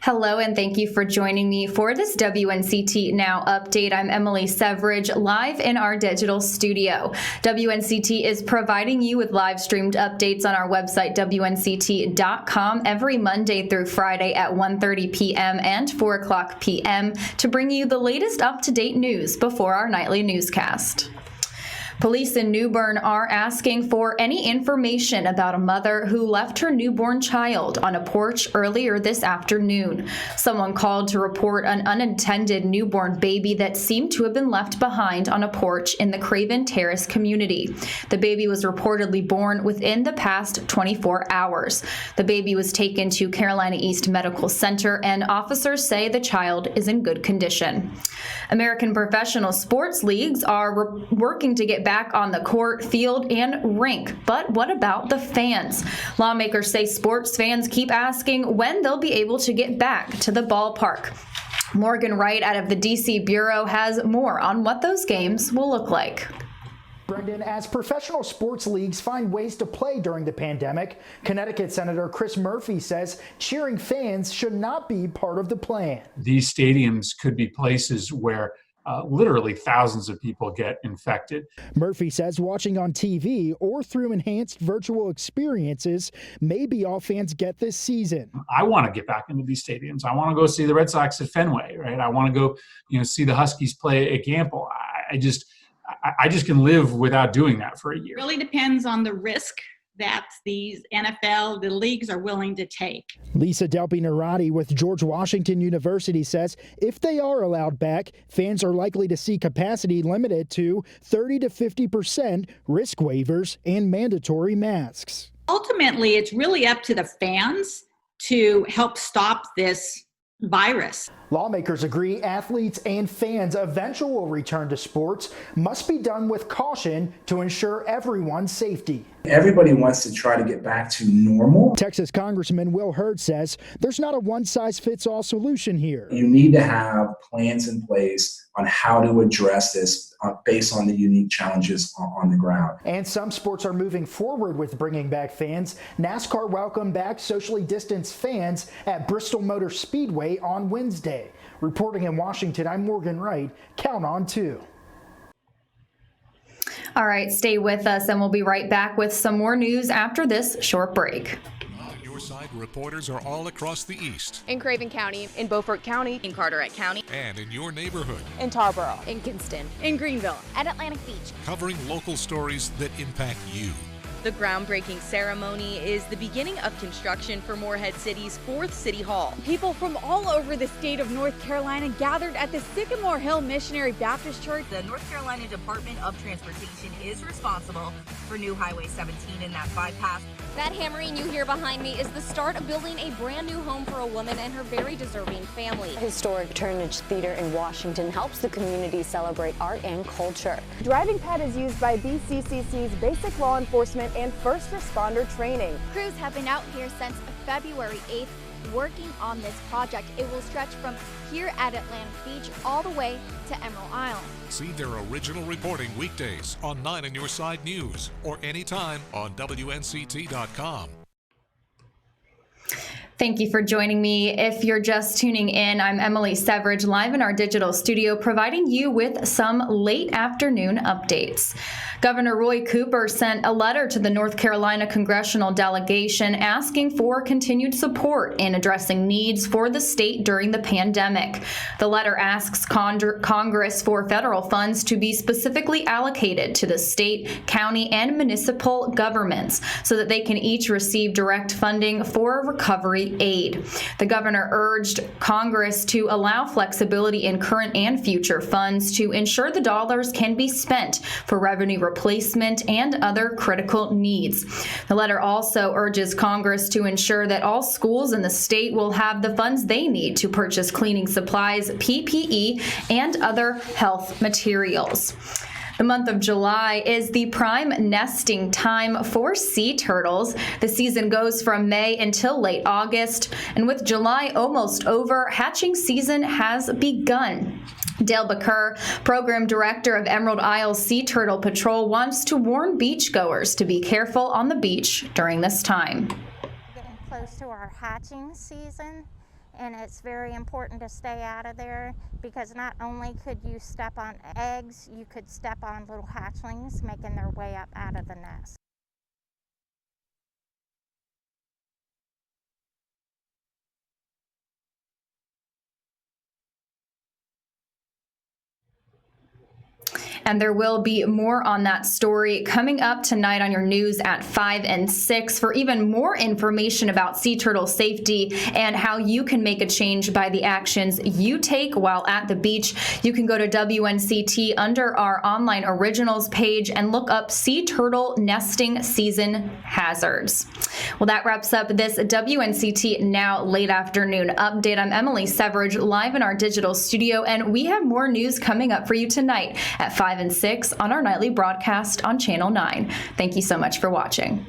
Hello, and thank you for joining me for this WNCT Now update. I'm Emily Severidge, live in our digital studio. WNCT is providing you with live streamed updates on our website, WNCT.com, every Monday through Friday at 1:30 p.m. and 4 o'clock p.m. to bring you the latest up-to-date news before our nightly newscast. Police in New Bern are asking for any information about a mother who left her newborn child on a porch earlier this afternoon. Someone called to report an unattended newborn baby that seemed to have been left behind on a porch in the Craven Terrace community. The baby was reportedly born within the past 24 hours. The baby was taken to Carolina East Medical Center, and officers say the child is in good condition. American professional sports leagues are working to get back on the court, field, and rink. But what about the fans? Lawmakers say sports fans keep asking when they'll be able to get back to the ballpark. Morgan Wright out of the D.C. Bureau has more on what those games will look like. Brendan, as professional sports leagues find ways to play during the pandemic, Connecticut Senator Chris Murphy says cheering fans should not be part of the plan. These stadiums could be places where literally thousands of people get infected. Murphy says watching on TV or through enhanced virtual experiences may be all fans get this season. I want to get back into these stadiums. I want to go see the Red Sox at Fenway, right? I want to go, see the Huskies play at Gamble. I just can live without doing that for a year. It really depends on the risk that these NFL, the leagues are willing to take. Lisa Delpy-Narati with George Washington University says if they are allowed back, fans are likely to see capacity limited to 30 to 50%, risk waivers, and mandatory masks. Ultimately, it's really up to the fans to help stop this virus. Lawmakers agree athletes and fans' eventual return to sports must be done with caution to ensure everyone's safety. Everybody wants to try to get back to normal. Texas Congressman Will Hurd says there's not a one-size-fits-all solution here. You need to have plans in place on how to address this based on the unique challenges on the ground. And some sports are moving forward with bringing back fans. NASCAR welcomed back socially distanced fans at Bristol Motor Speedway on Wednesday. Reporting in Washington, I'm Morgan Wright. Count on 2. All right, stay with us, and we'll be right back with some more news after this short break. On your side, reporters are all across the East. In Craven County, in Beaufort County, in Carteret County, and in your neighborhood. in Tarboro, in Kinston, in Greenville, at Atlantic Beach. Covering local stories that impact you. The groundbreaking ceremony is the beginning of construction for Morehead City's 4th City Hall. People from all over the state of North Carolina gathered at the Sycamore Hill Missionary Baptist Church. The North Carolina Department of Transportation is responsible for new Highway 17 and that bypass. That hammering you hear behind me is the start of building a brand new home for a woman and her very deserving family. Historic Turnage Theater in Washington helps the community celebrate art and culture. Driving Pad is used by BCCC's basic law enforcement and first responder training. Crews have been out here since February 8th working on this project. It will stretch from here at Atlantic Beach all the way to Emerald Isle. See their original reporting weekdays on 9 on Your Side News or anytime on WNCT.com. Thank you for joining me. If you're just tuning in, I'm Emily Severidge, live in our digital studio, providing you with some late afternoon updates. Governor Roy Cooper sent a letter to the North Carolina congressional delegation asking for continued support in addressing needs for the state during the pandemic. The letter asks Congress for federal funds to be specifically allocated to the state, county, and municipal governments so that they can each receive direct funding for recovery aid. The governor urged Congress to allow flexibility in current and future funds to ensure the dollars can be spent for revenue replacement and other critical needs. The letter also urges Congress to ensure that all schools in the state will have the funds they need to purchase cleaning supplies, PPE, and other health materials. The month of July is the prime nesting time for sea turtles. The season goes from May until late August, and with July almost over, hatching season has begun. Dale Baker, Program Director of Emerald Isle Sea Turtle Patrol, wants to warn beachgoers to be careful on the beach during this time. Getting close to our hatching season, and it's very important to stay out of there because not only could you step on eggs, you could step on little hatchlings making their way up out of the nest. And there will be more on that story coming up tonight on your news at 5 and 6. For even more information about sea turtle safety and how you can make a change by the actions you take while at the beach, you can go to WNCT under our online originals page and look up sea turtle nesting season hazards. Well, that wraps up this WNCT Now late afternoon update. I'm Emily Severidge, live in our digital studio, and we have more news coming up for you tonight at 5 and 6 on our nightly broadcast on Channel 9. Thank you so much for watching.